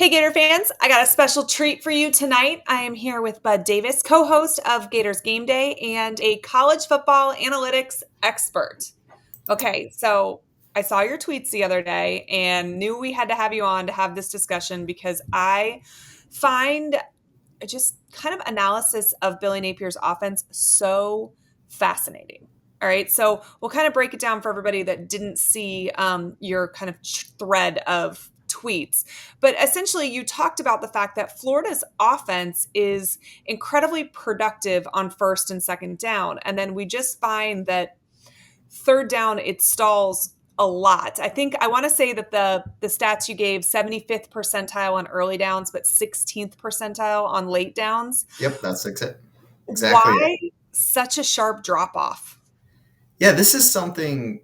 Hey, Gator fans, I got a special treat for you tonight. I am here with Bud Davis, co host of Gators Game Day and a college football analytics expert. Okay, so I saw your tweets the other day and knew we had to have you on to have this discussion because I find just kind of analysis of Billy Napier's offense so fascinating. All right, so we'll kind of break it down for everybody that didn't see your kind of thread of tweets. But essentially, you talked about the fact that Florida's offense is incredibly productive on first and second down. And then we just find that third down, it stalls a lot. I think I want to say that the stats you gave 75th percentile on early downs, but 16th percentile on late downs. Yep, that's exactly it. Why such a sharp drop off? Yeah, this is something,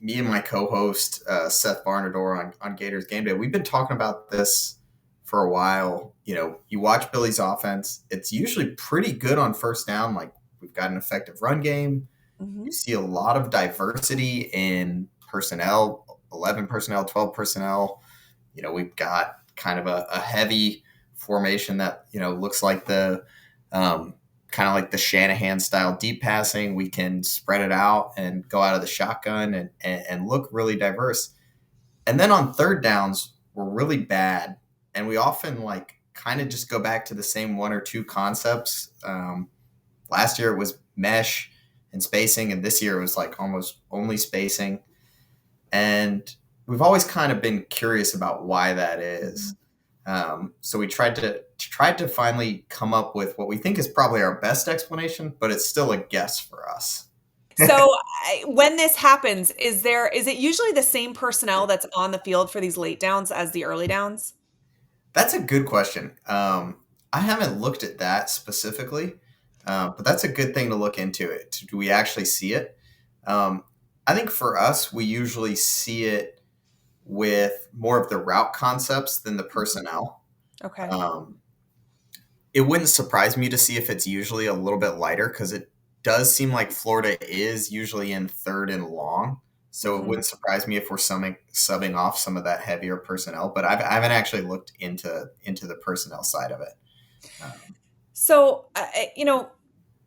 me and my co-host, Seth Barnador on Gators Game Day, we've been talking about this for a while. You watch Billy's offense, it's usually pretty good on first down. Like, we've got an effective run game. Mm-hmm. You see a lot of diversity in personnel, 11 personnel, 12 personnel. We've got kind of a heavy formation that, looks like kind of like the Shanahan style deep passing. We can spread it out and go out of the shotgun and look really diverse. And then on third downs, we're really bad. And we often kind of just go back to the same one or two concepts. Last year it was mesh and spacing, and this year it was almost only spacing. And we've always kind of been curious about why that is. So we tried to finally come up with what we think is probably our best explanation, but it's still a guess for us. So when this happens, is it usually the same personnel that's on the field for these late downs as the early downs? That's a good question. I haven't looked at that specifically, but that's a good thing to look into. It. Do we actually see it? I think for us, we usually see it with more of the route concepts than the personnel. Okay. It wouldn't surprise me to see if it's usually a little bit lighter, because it does seem like Florida is usually in third and long. So it wouldn't surprise me if we're subbing off some of that heavier personnel. But I haven't actually looked into the personnel side of it. So,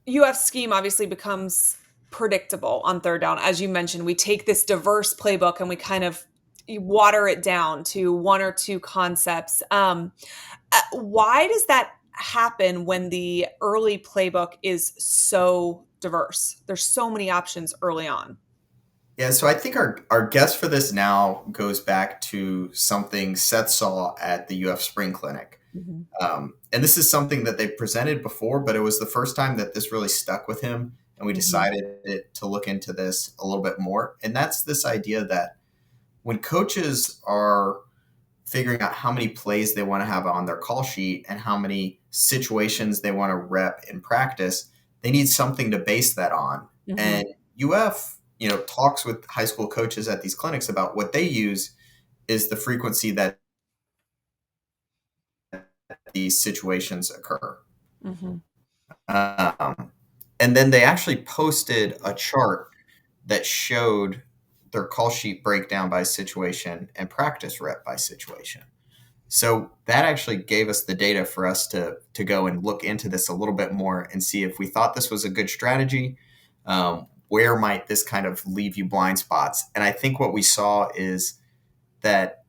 UF scheme obviously becomes predictable on third down. As you mentioned, we take this diverse playbook and we kind of water it down to one or two concepts. Why does that happen when the early playbook is so diverse? There's so many options early on. Yeah, so I think our guess for this now goes back to something Seth saw at the UF Spring Clinic. And this is something that they presented before, but it was the first time that this really stuck with him. And we decided to look into this a little bit more. And that's this idea that when coaches are figuring out how many plays they want to have on their call sheet and how many situations they want to rep in practice, they need something to base that on. And UF, talks with high school coaches at these clinics about what they use is the frequency that these situations occur. And then they actually posted a chart that showed their call sheet breakdown by situation and practice rep by situation. So that actually gave us the data for us to go and look into this a little bit more and see if we thought this was a good strategy. Where might this kind of leave you blind spots? And I think what we saw is that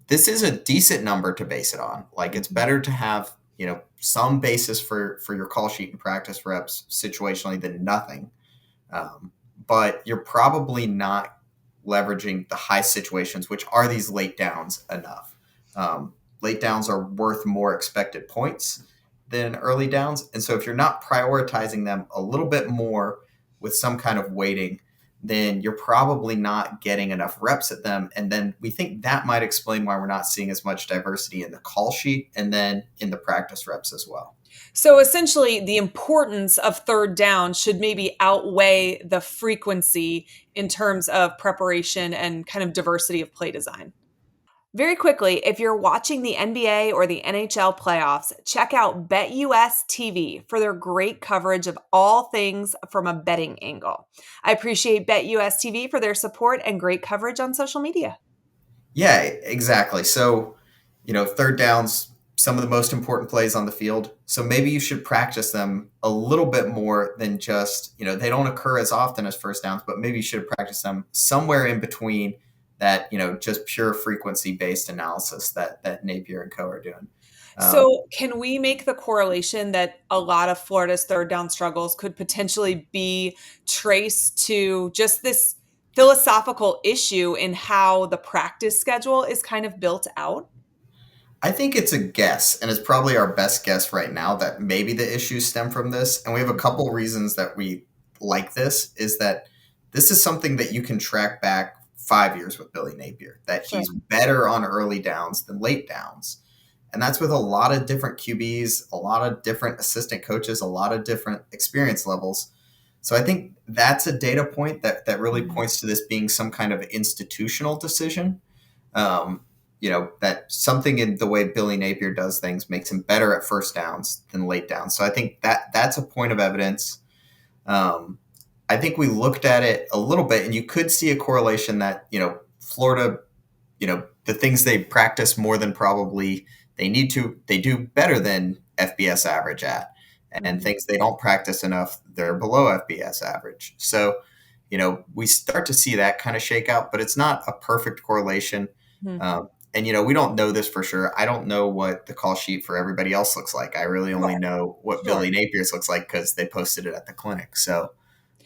this is a decent number to base it on. Like, it's better to have, some basis for your call sheet and practice reps situationally than nothing. But you're probably not leveraging the high situations, which are these late downs, enough. Late downs are worth more expected points than early downs. And so if you're not prioritizing them a little bit more with some kind of weighting, then you're probably not getting enough reps at them. And then we think that might explain why we're not seeing as much diversity in the call sheet and then in the practice reps as well. So essentially, the importance of third down should maybe outweigh the frequency in terms of preparation and kind of diversity of play design. Very quickly, if you're watching the NBA or the NHL playoffs, check out BetUS TV for their great coverage of all things from a betting angle. I appreciate BetUS TV for their support and great coverage on social media. Yeah, exactly. So, third downs, some of the most important plays on the field. So maybe you should practice them a little bit more than just, they don't occur as often as first downs, but maybe you should practice them somewhere in between that, just pure frequency based analysis that Napier and co are doing. Um, So, can we make the correlation that a lot of Florida's third down struggles could potentially be traced to just this philosophical issue in how the practice schedule is kind of built out? I think it's a guess, and it's probably our best guess right now that maybe the issues stem from this. And we have a couple reasons that we like this is that this is something that you can track back 5 years with Billy Napier, that Sure. he's better on early downs than late downs. And that's with a lot of different QBs, a lot of different assistant coaches, a lot of different experience levels. So I think that's a data point that really Mhm. points to this being some kind of institutional decision. Um, that something in the way Billy Napier does things makes him better at first downs than late downs. So I think that's a point of evidence. Um, I think we looked at it a little bit, and you could see a correlation that Florida, the things they practice more than probably they need to, they do better than FBS average at, and Mhm. things they don't practice enough, they're below FBS average. So, we start to see that kind of shake out, but it's not a perfect correlation. Mhm. And we don't know this for sure. I don't know what the call sheet for everybody else looks like. I really only Sure. know what Sure. Billy Napier's looks like because they posted it at the clinic. So,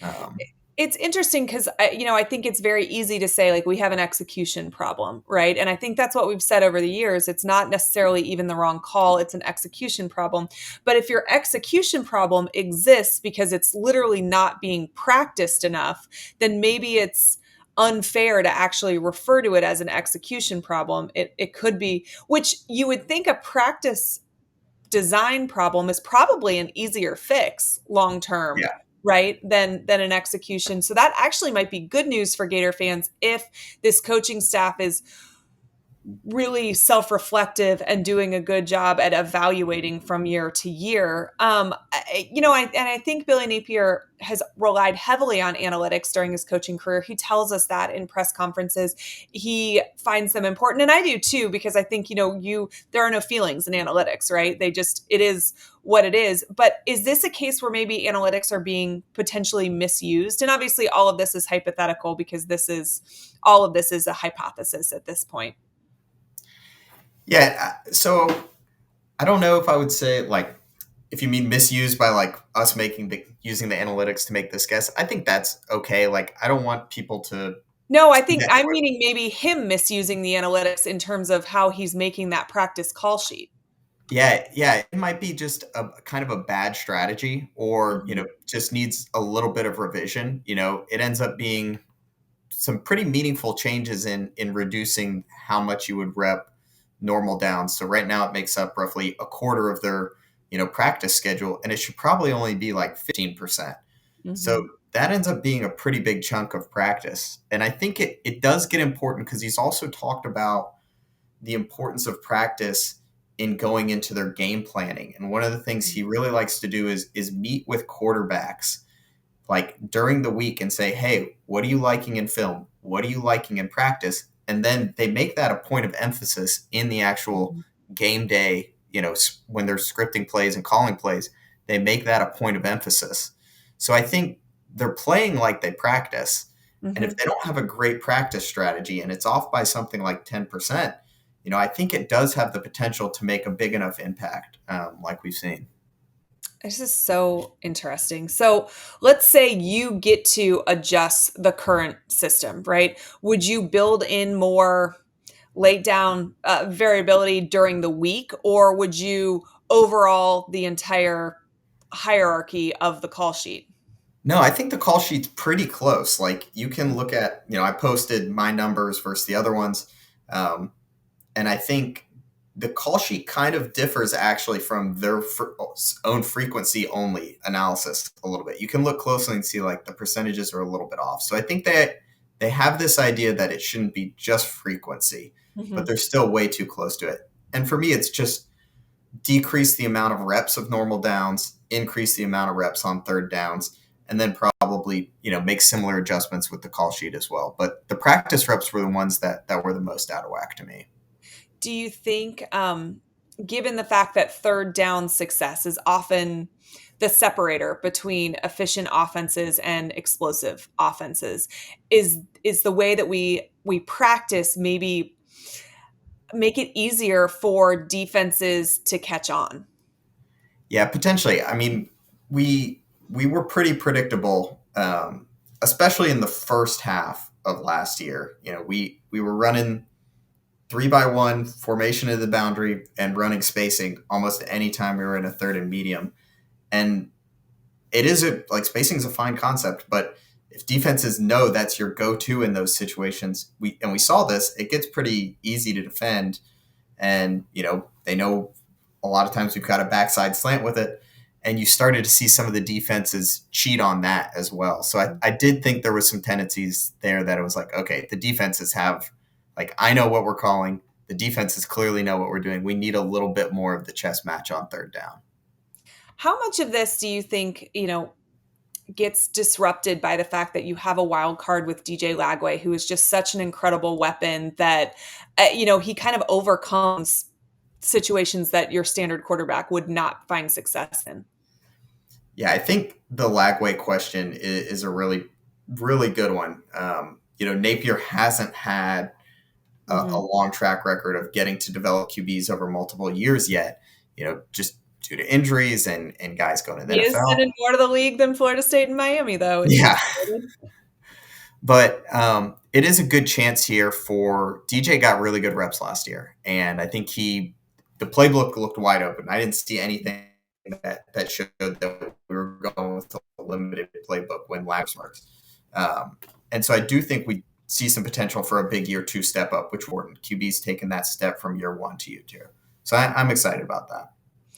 um, It's interesting because I think it's very easy to say like we have an execution problem, right? And I think that's what we've said over the years. It's not necessarily even the wrong call, it's an execution problem. But if your execution problem exists because it's literally not being practiced enough, then maybe it's unfair to actually refer to it as an execution problem. It could be, which you would think a practice design problem is probably an easier fix long term, yeah. right, than an execution. So that actually might be good news for Gator fans if this coaching staff is really self-reflective and doing a good job at evaluating from year to year. I think Billy Napier has relied heavily on analytics during his coaching career. He tells us that in press conferences. He finds them important, and I do too, because I think you there are no feelings in analytics, right? It is what it is. But is this a case where maybe analytics are being potentially misused? And obviously, all of this is hypothetical because all of this is a hypothesis at this point. Yeah. So I don't know if I would say like if you mean misused by like us using the analytics to make this guess. I think that's okay. Like I don't want people to No, I see think that. I'm meaning maybe him misusing the analytics in terms of how he's making that practice call sheet. Yeah, yeah, it might be just a kind of a bad strategy, or Mhm. just needs a little bit of revision. It ends up being some pretty meaningful changes in reducing how much you would rep normal downs. So right now it makes up roughly a quarter of their practice schedule, and it should probably only be like 15%. So Mhm. that ends up being a pretty big chunk of practice, and I think it does get important because he's also talked about the importance of practice in going into their game planning. And one of the things he really likes to do is meet with quarterbacks like during the week and say, "Hey, what are you liking in film? What are you liking in practice?" And then they make that a point of emphasis in the actual Mhm. game day, when they're scripting plays and calling plays, they make that a point of emphasis. So I think they're playing like they practice. And if Mhm. they don't have a great practice strategy and it's off by something like 10%, I think it does have the potential to make a big enough impact, like we've seen. This is so interesting. So, let's say you get to adjust the current system, right? Would you build in more lay down variability during the week, or would you overall the entire hierarchy of the call sheet? No, I think the call sheet's pretty close. Like you can look at, I posted my numbers versus the other ones. Um, and I think the call sheet kind of differs actually from their own frequency only analysis a little bit. You can look closely and see like the percentages are a little bit off. So I think that they have this idea that it shouldn't be just frequency, but Mhm. they're still way too close to it. And for me, it's just decrease the amount of reps of normal downs, increase the amount of reps on third downs, and then probably, make similar adjustments with the call sheet as well. But the practice reps were the ones that were the most out of whack to me. do you think, given the fact that third down success is often the separator between efficient offenses and explosive offenses, is the way that we practice maybe make it easier for defenses to catch on? Yeah, potentially. I mean, we were pretty predictable, especially in the first half of last year. We were running 3-by-1 formation of the boundary and running spacing almost any time we were in a third and medium. And it is like spacing is a fine concept, but if defenses know that's your go-to in those situations, we saw this, it gets pretty easy to defend. And they know a lot of times we've got a backside slant with it, and you started to see some of the defenses cheat on that as well. So I did think there was some tendencies there that it was like, okay, the defenses have, like, I know what we're calling, the defenses clearly know what we're doing, we need a little bit more of the chess match on third down. How much of this do you think, gets disrupted by the fact that you have a wild card with DJ Lagway, who is just such an incredible weapon that, he kind of overcomes situations that your standard quarterback would not find success in? Yeah, I think the Lagway question is a really, really good one. Napier hasn't had a Mhm. long track record of getting to develop QBs over multiple years yet, just due to injuries and guys going to the He has been NFL. in more of the league than Florida State and Miami, though, it should Yeah, be noted. but it is a good chance here for DJ. Got really good reps last year, and I think the playbook looked wide open. I didn't see anything that showed that we were going with a limited playbook when Labs works. And so I do think we see some potential for a big year two step up, which Wharton QB's taken that step from year one to year two. So I'm excited about that.